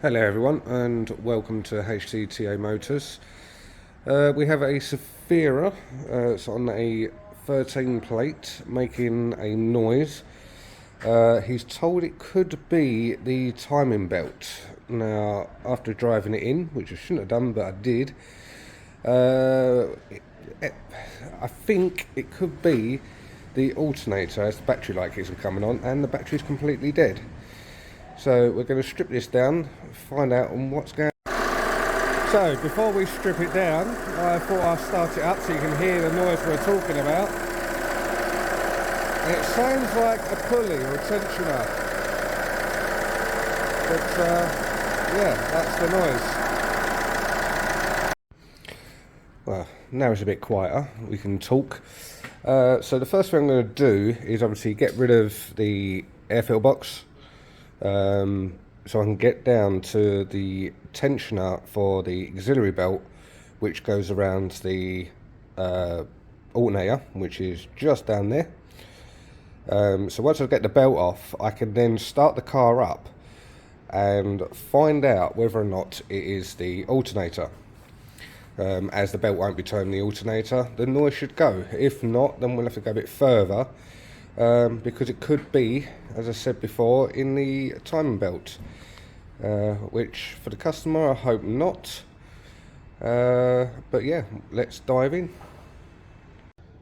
Hello everyone and welcome to HTTA Motors. We have a Zafira, it's on a 13 plate, making a noise. He's told it could be the timing belt. Now, after driving it in, which I shouldn't have done, but I did, I think it could be the alternator as the battery light keeps coming on and the battery's completely dead. So we're going to strip this down, find out on what's going on. So before we strip it down, I thought I'd start it up so you can hear the noise we're talking about. It sounds like a pulley or a tensioner, but yeah, that's the noise. Well, now it's a bit quieter, we can talk. So the first thing I'm going to do is obviously get rid of the air filter box. So I can get down to the tensioner for the auxiliary belt, which goes around the alternator, which is just down there. So once I get the belt off, I can then start the car up and find out whether or not it is the alternator. As the belt won't be turning the alternator, the noise should go. If not, then we'll have to go a bit further. Because it could be, as I said before, in the timing belt, which for the customer I hope not, but yeah, let's dive in.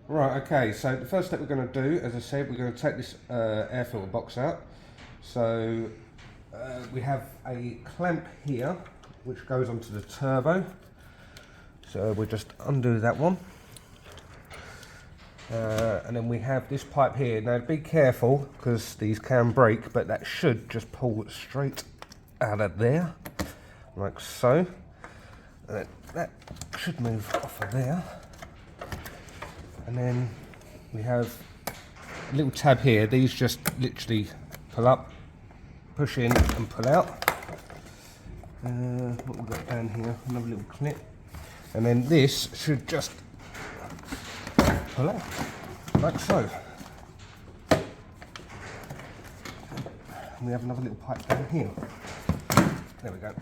Right, okay, so the first step we're going to do, as I said, we're going to take this air filter box out. So we have a clamp here which goes onto the turbo, so we'll just undo that one. And then we have this pipe here. Now be careful because these can break, but that should just pull straight out of there, like so. And that should move off of there. And then we have a little tab here. These just literally pull up, push in and pull out. What we've got down here, another little clip. And then this should just pull out, like so. And we have another little pipe down here. There we go.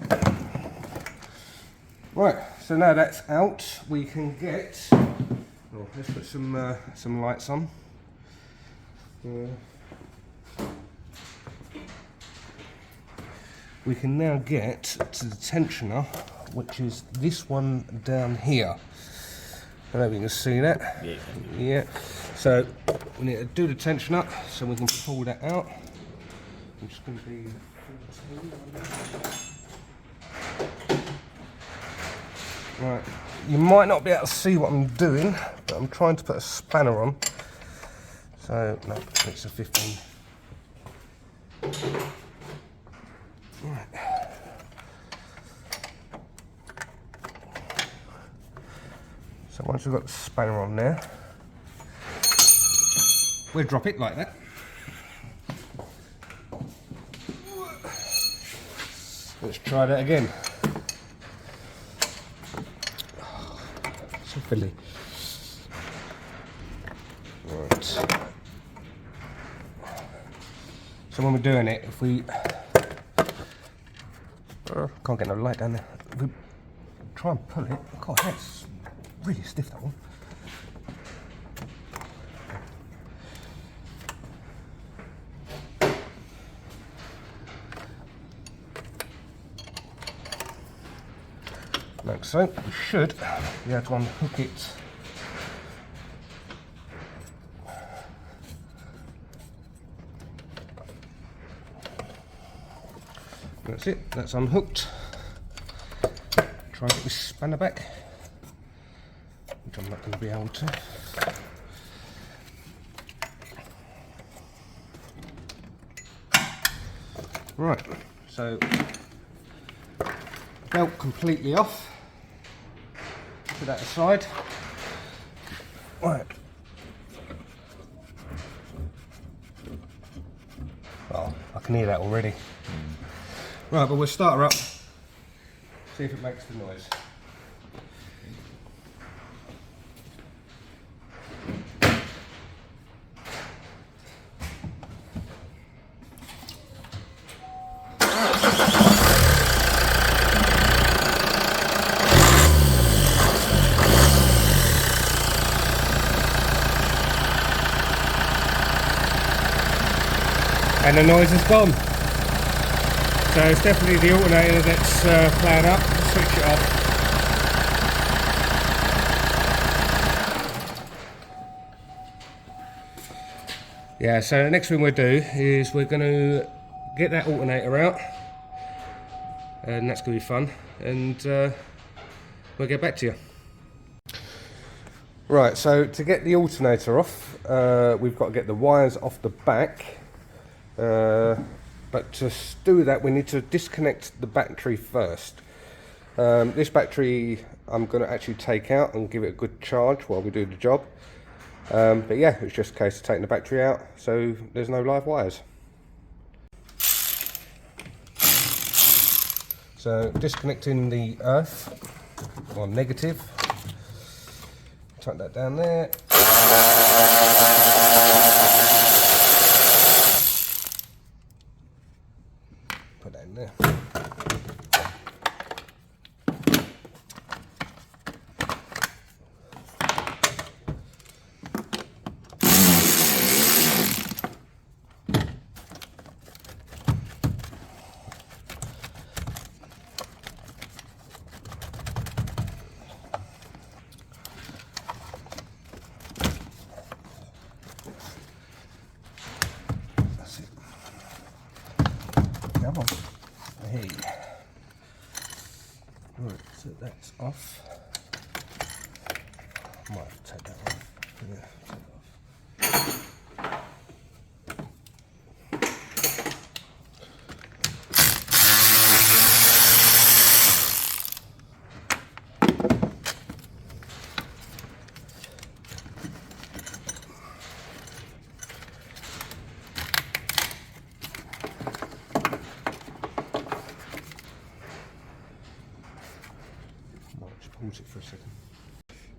Right, so now that's out, we can get, oh, let's put some lights on. We can now get to the tensioner, which is this one down here. I don't know if you can see that. Yeah. Yeah. So we need to do the tension up so we can pull that out. I'm just going to be 14. Right. You might not be able to see what I'm doing, but I'm trying to put a spanner on. So no, it's a 15. Right. So once we've got the spanner on there, we'll drop it like that. Let's try that again. Oh, so fiddly. Right. So when we're doing it, if we can't get no light down there, if we try and pull it. God, that's really stiff, that one. Like so. We should be able to unhook it. That's it, that's unhooked. Try and get this spanner back, which I'm not going to be able to. Right, so belt completely off. Put that aside. Right. Oh, I can hear that already. Right, but we'll start her up. See if it makes the noise. and the noise is gone. So it's definitely the alternator that's playing up. Switch it off. Yeah, so the next thing we'll do is we're going to get that alternator out, and that's going to be fun, and we'll get back to you. Right, so to get the alternator off, we've got to get the wires off the back, but to do that we need to disconnect the battery first. This battery I'm going to actually take out and give it a good charge while we do the job. But yeah, it's just a case of taking the battery out so there's no live wires. So disconnecting the earth, or negative, tuck that down there. Put that in there. Come on. Hey. Right, so that's off. Might have to take that off. Yeah, take it off. Pause it for a second.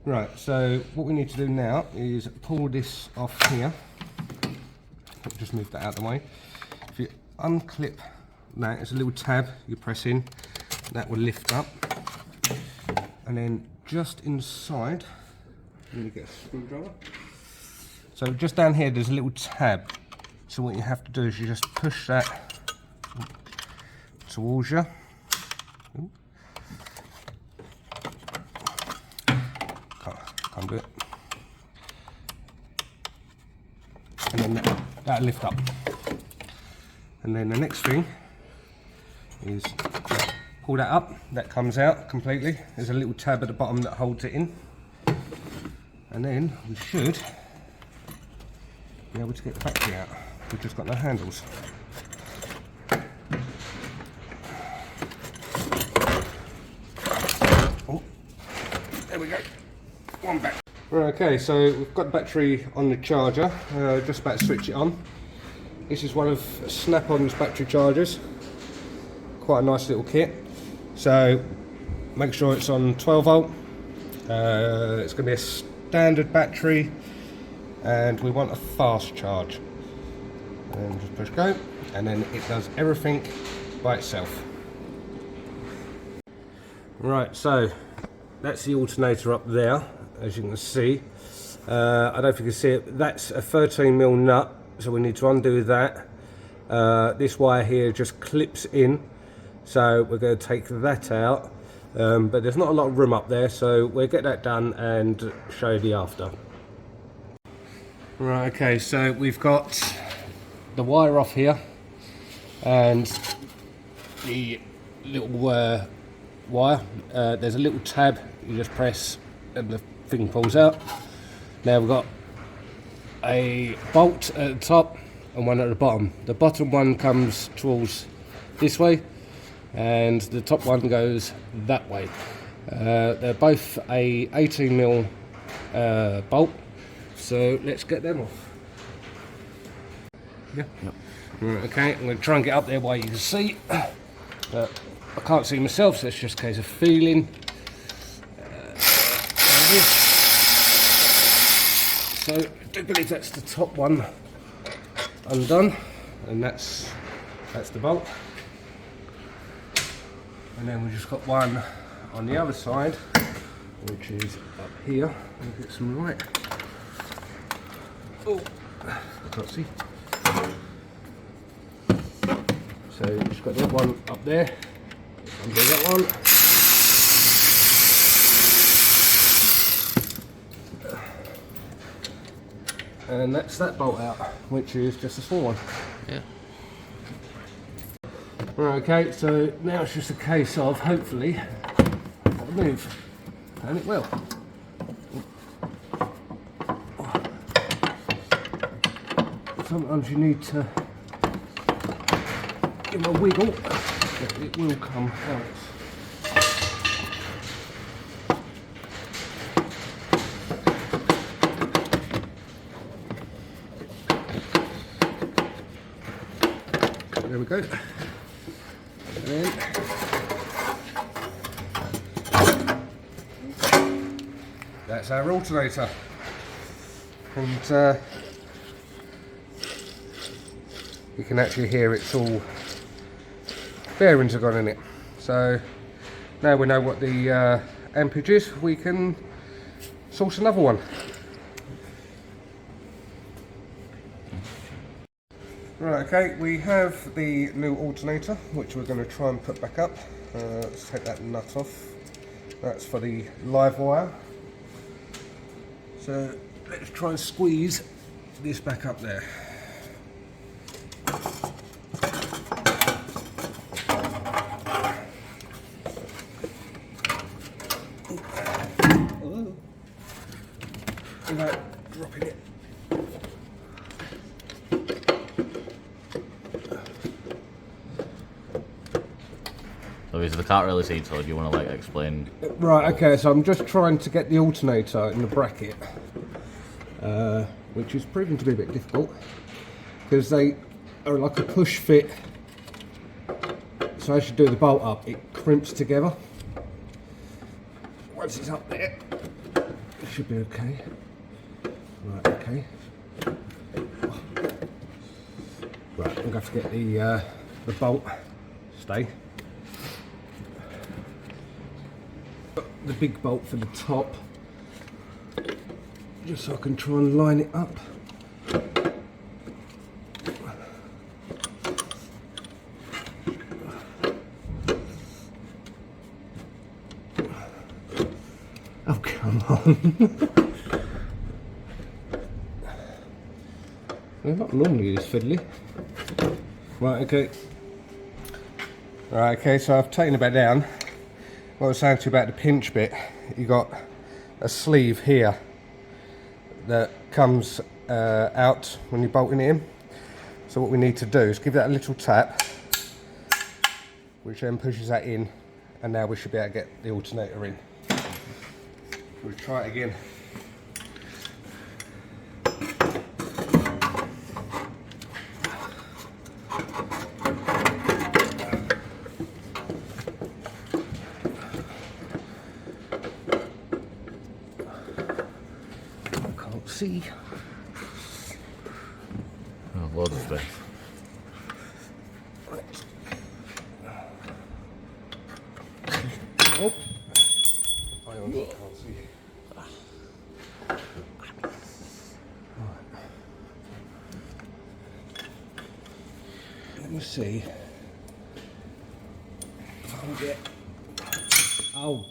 Right, so what we need to do now is pull this off here. Just move that out of the way. If you unclip that, it's a little tab you press in, that will lift up. And then just inside, let me get a screwdriver. So just down here there's a little tab. So what you have to do is you just push that towards you. Can't do it. And then that'll lift up. And then the next thing is pull that up, that comes out completely. There's a little tab at the bottom that holds it in. And then we should be able to get the battery out. We've just got no handles. Oh, there we go. One back. Right, okay, so we've got the battery on the charger, just about to switch it on. This is one of Snap-on's battery chargers. Quite a nice little kit. So make sure it's on 12 volt. It's going to be a standard battery and we want a fast charge. And just push go, and then it does everything by itself. Right, so that's the alternator up there, as you can see. I don't know if you can see it, that's a 13mm nut, so we need to undo that. This wire here just clips in, so we're going to take that out. But there's not a lot of room up there, so we'll get that done and show you the after. Right, okay, so we've got the wire off here and the little wire. There's a little tab you just press and the thing pulls out. Now we've got a bolt at the top and one at the bottom. The bottom one comes towards this way and the top one goes that way. They're both a 18mm bolt, so let's get them off. Yeah. Yep. Right, okay, I'm going to try and get up there while you can see, but I can't see myself, so it's just a case of feeling. There it is. So I do believe that's the top one undone, and that's the bolt. And then we've just got one on the other side, which is up here. Let me get some light. Oh, I can't see. So just got that one up there, undo that one. And that's that bolt out, which is just a small one. Yeah. Right, okay, so now it's just a case of hopefully it'll move, and it will. Sometimes you need to give them a wiggle, but it will come out. There we go. And then that's our alternator. And you can actually hear it's all bearings have gone in it. So now we know what the ampage is, we can source another one. Right, okay, we have the new alternator, which we're going to try and put back up. Let's take that nut off. That's for the live wire. So let's try and squeeze this back up there. Without dropping it. So the can't really see, so do you want to like explain? Right, okay, so I'm just trying to get the alternator in the bracket, which is proving to be a bit difficult because they are like a push fit. So as you do the bolt up, it crimps together. Once it's up there, it should be okay. Right, okay. Right, I'm going to have to get the bolt stay. The big bolt for the top, just so I can try and line it up. Oh, come on. They're not normally this fiddly. Right, okay. Right, okay, so I've taken it back down. What I was saying to you about the pinch bit, you got a sleeve here that comes out when you're bolting it in. So what we need to do is give that a little tap, which then pushes that in, and now we should be able to get the alternator in. We'll try it again. See. Oh, loads of space. Oh, I can't see. Let me see if I can get. Oh,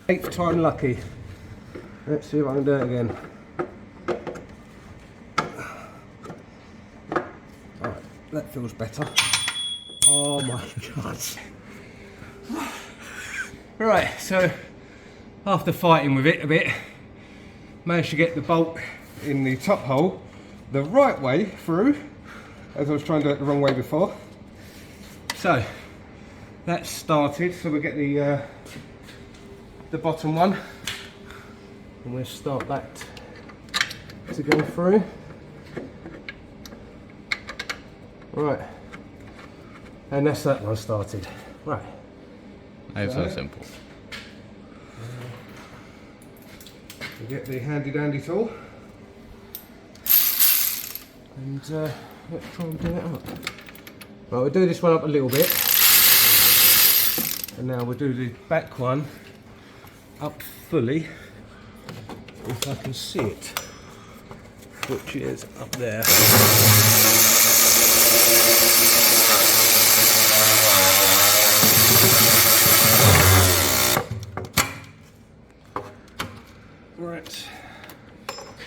8th time lucky. Let's see if I can do it again. Alright, that feels better. Oh my god. Right, so after fighting with it a bit, managed to get the bolt in the top hole the right way through, as I was trying to do it the wrong way before. So that's started, so we'll get the bottom one. And we'll start that to go through. Right. And that's that one started. Right. It's so simple. We get the handy dandy tool. And let's try and do it up. Right, we'll do this one up a little bit. And now we'll do the back one up fully. If I can see it, which is up there. Right.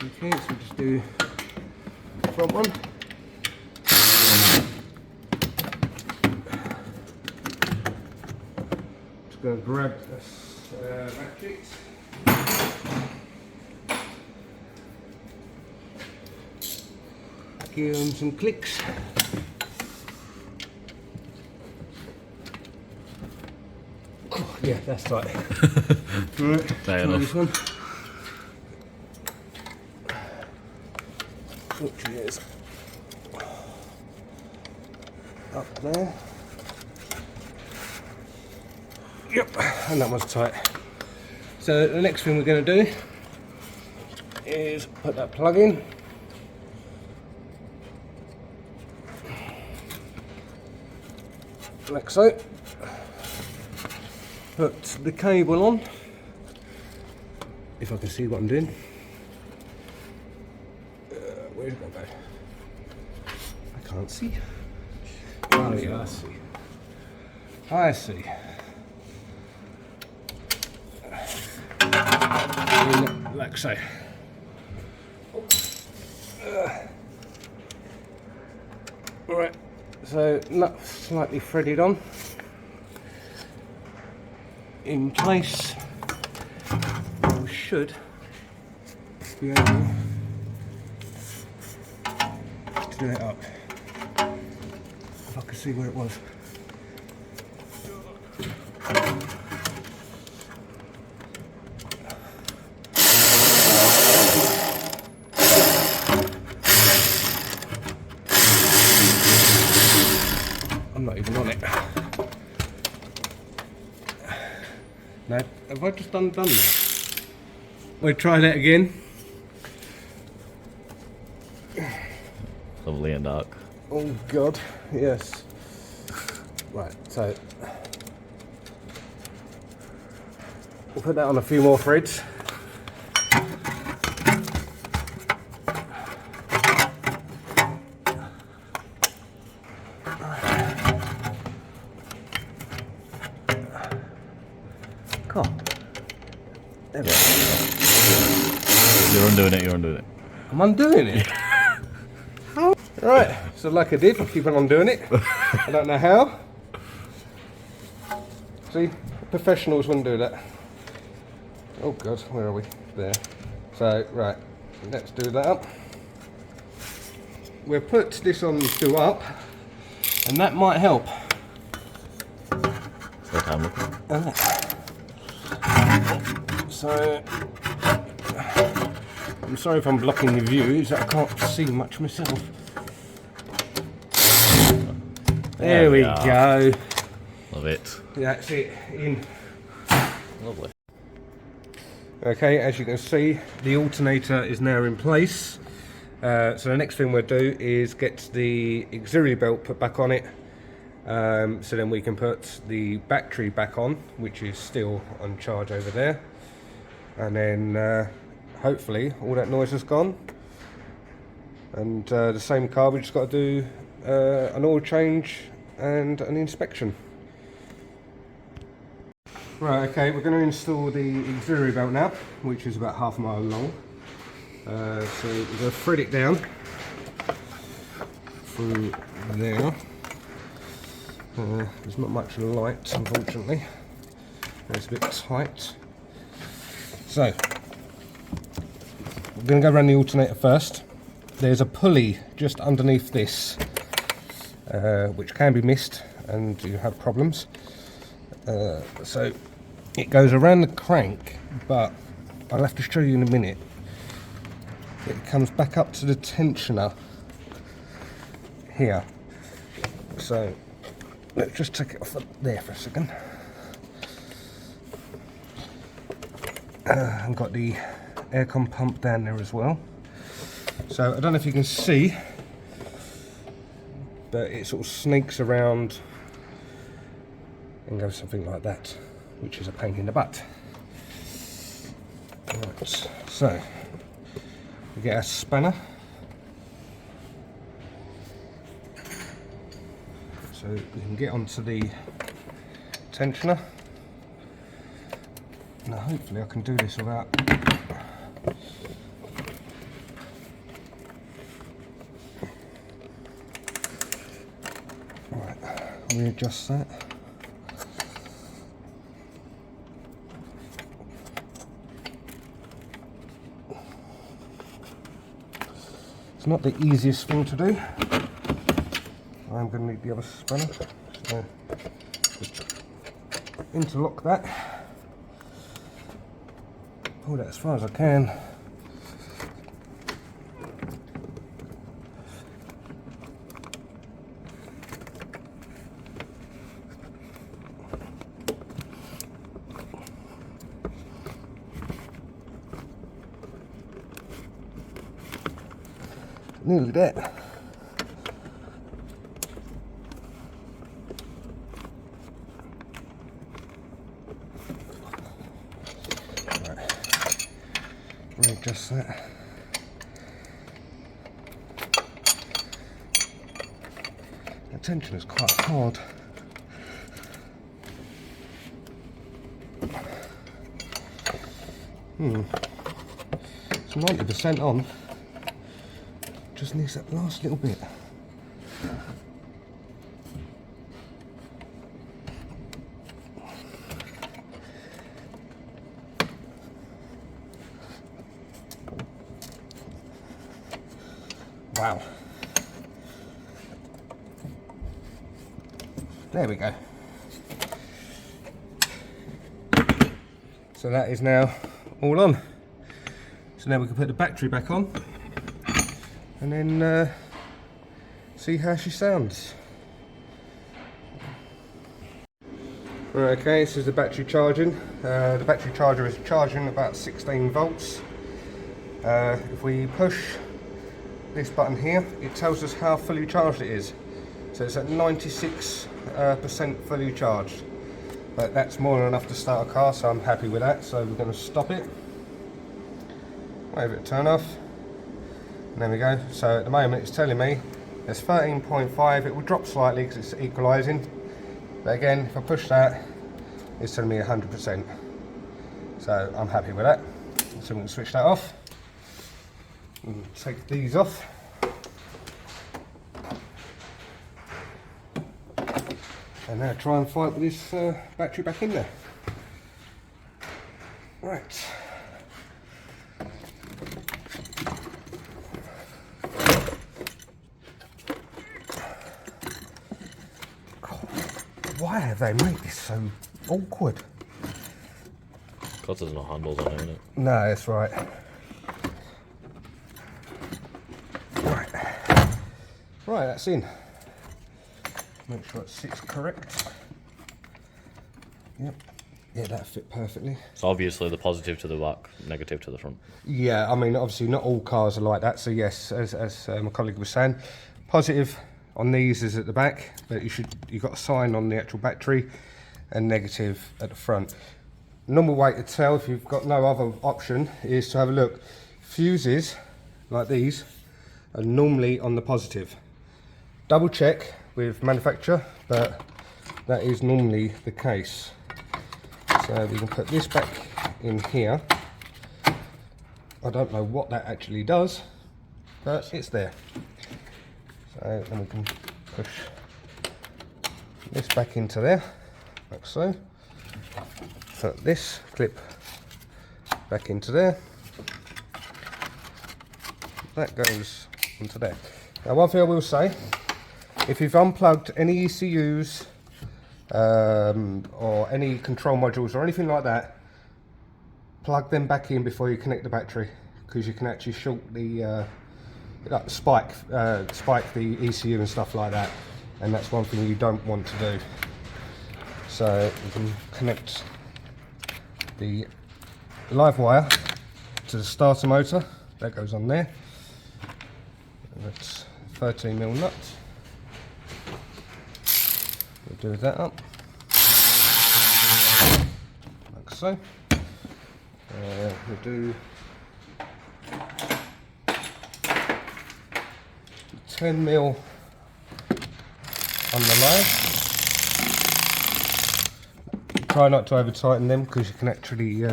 Okay, so we'll just do the front one. Just going to grab this ratchet. Give them some clicks. Oh, yeah, that's tight. Right, Fair try enough. this one. Which is up there. Yep, and that one's tight. So the next thing we're going to do is put that plug in. Like so. Put the cable on. If I can see what I'm doing. Where's it going to go? I can't see. Oh yeah, I see. I see. Like so. Right, so nut slightly threaded on. In place. We should be able to do it up. If I can see where it was. I'm not even on it. No, have I just undone that? We'll try that again. Lovely and dark. Oh God, yes. Right, so we'll put that on a few more threads. Cool. There we go. You're undoing it, you're undoing it. I'm undoing it. How? Right, so like I did, I keep on doing it. I don't know how. See, professionals wouldn't do that. Oh God, where are we? There. So, right, let's do that up. We'll put this on still up, and that might help. Slow time looking. So, I'm sorry if I'm blocking the views, I can't see much myself. There we go. Love it. That's it, in. Lovely. Okay, as you can see, the alternator is now in place. So the next thing we'll do is get the auxiliary belt put back on it. So then we can put the battery back on, which is still on charge over there. And then hopefully all that noise is gone. And the same car, we just got to do an oil change and an inspection. Right, okay, we're going to install the auxiliary belt now, which is about half a mile long. So we're going to thread it down through there. There's not much light, unfortunately. It's a bit tight. So, we're going to go around the alternator first. There's a pulley just underneath this, which can be missed and you have problems. So, it goes around the crank, but I'll have to show you in a minute. It comes back up to the tensioner here. So, let's just take it off there for a second. I've got the aircon pump down there as well. So I don't know if you can see, but it sort of snakes around and goes something like that, which is a pain in the butt. Right, so we get our spanner. So we can get onto the tensioner. Now hopefully I can do this without readjust that. It's not the easiest thing to do. I'm going to need the other spanner. So just interlock that. Pull that as far as I can. Nearly there. Right. Readjust that. The tension is quite hard. It's 90% on. Just needs that last little bit. Wow. There we go. So that is now all on. So now we can put the battery back on and then see how she sounds. Okay, this is the battery charging. The battery charger is charging about 16 volts. If we push this button here, it tells us how fully charged it is. So it's at 96% fully charged. But that's more than enough to start a car, so I'm happy with that. So we're going to stop it. Wave it turn off. And there we go. So at the moment it's telling me there's 13.5. It will drop slightly because it's equalising. But again, if I push that, it's telling me 100%. So I'm happy with that. So we can switch that off. And take these off. And now try and fight with this battery back in there. Right. Why have they made this so awkward? Because there's no handles on it, isn't it? No, that's right. Right, that's in. Make sure it sits correct. Yep. Yeah, that fit perfectly. So obviously the positive to the back, negative to the front. Yeah, I mean, obviously not all cars are like that. So yes, as my colleague was saying, positive on these is at the back, but you've got a sign on the actual battery, and negative at the front. Normal way to tell if you've got no other option is to have a look. Fuses like these are normally on the positive. Double check with manufacturer, but that is normally the case. So we can put this back in here. I don't know what that actually does, but it's there. So then we can push this back into there, like so. Put this clip back into there. That goes into there. Now one thing I will say, if you've unplugged any ECUs or any control modules or anything like that, plug them back in before you connect the battery, because you can actually short the spike the ECU and stuff like that, and that's one thing you don't want to do. So you can connect the live wire to the starter motor, that goes on there. And that's 13mm nut. We'll do that up like so. We'll do 10mm on the line. Try not to over tighten them because you can actually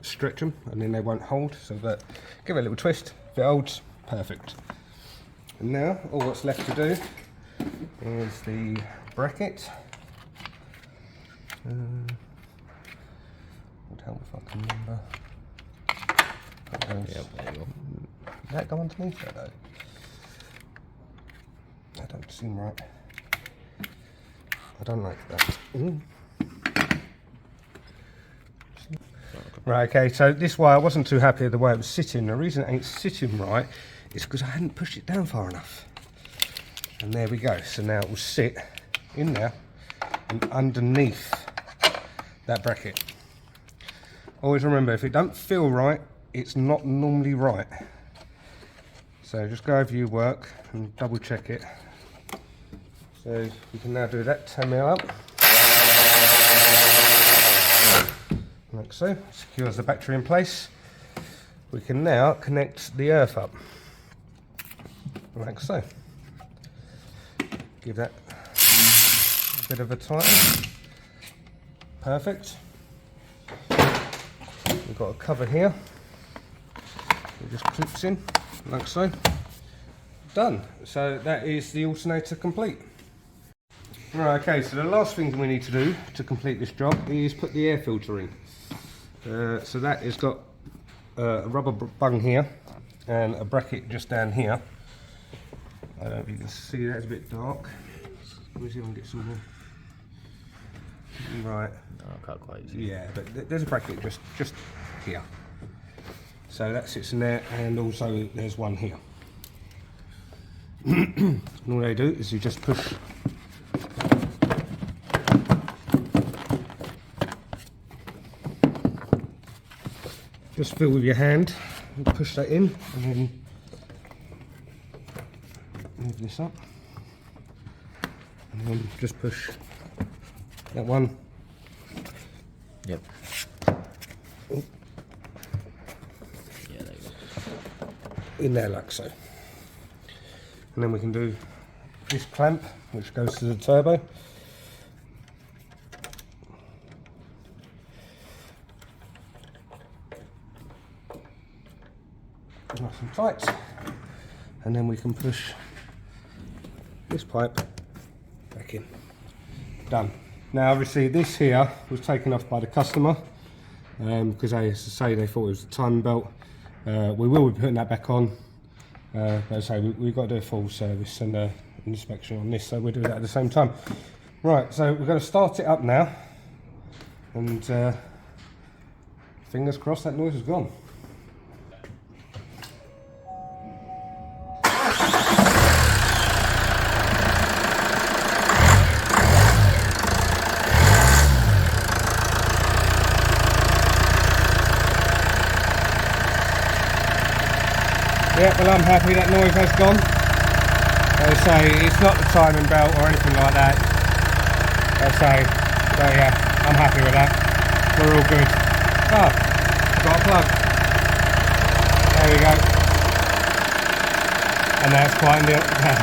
stretch them and then they won't hold. So that, give it a little twist. If it holds, perfect. And now all what's left to do is the bracket. Would help if I can remember. Yep, there you go. Did that go underneath that though? That don't seem right. I don't like that. Ooh. Right, okay, so this wire, I wasn't too happy with the way it was sitting. The reason it ain't sitting right is because I hadn't pushed it down far enough. And there we go. So now it will sit in there and underneath that bracket. Always remember, if it don't feel right, it's not normally right. So just go over your work and double check it. So you can now do that, 10mm up. Like so, secures the battery in place. We can now connect the earth up. Like so. Give that a bit of a tighten. Perfect. We've got a cover here. It just clips in, like so. Done. So that is the alternator complete. Right, okay, so the last thing we need to do to complete this job is put the air filter in. So that has got a rubber bung here and a bracket just down here. I don't know if you can see that, it's a bit dark. Let me see if I can get some more. Right. No, I can't quite see. Yeah, but there's a bracket just here. So that sits in there, and also there's one here. And all they do is you just push just feel with your hand and push that in, and then move this up, and then just push that one. Yep. Oh. Yeah, there you go. In there like so. And then we can do this clamp which goes to the turbo. Nice and tight. And then we can push this pipe back in. Done. Now obviously this here was taken off by the customer because as I say, they thought it was the timing belt. We will be putting that back on, but as I say, we've got to do a full service and inspection on this, so we'll do that at the same time. Right, so we're going to start it up now, and fingers crossed that noise is gone. Yeah, well, I'm happy that noise has gone. As I say, it's not the timing belt or anything like that. As I say, so yeah, I'm happy with that. We're all good. Oh, got a plug. There we go. And now it's quietened it down.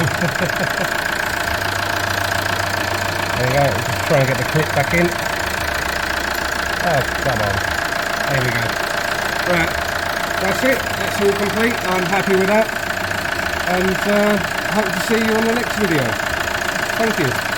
There we go, just try and get the clip back in. Oh, come on. There we go. Right. That's it, that's all complete. I'm happy with that, and hope to see you on the next video. Thank you.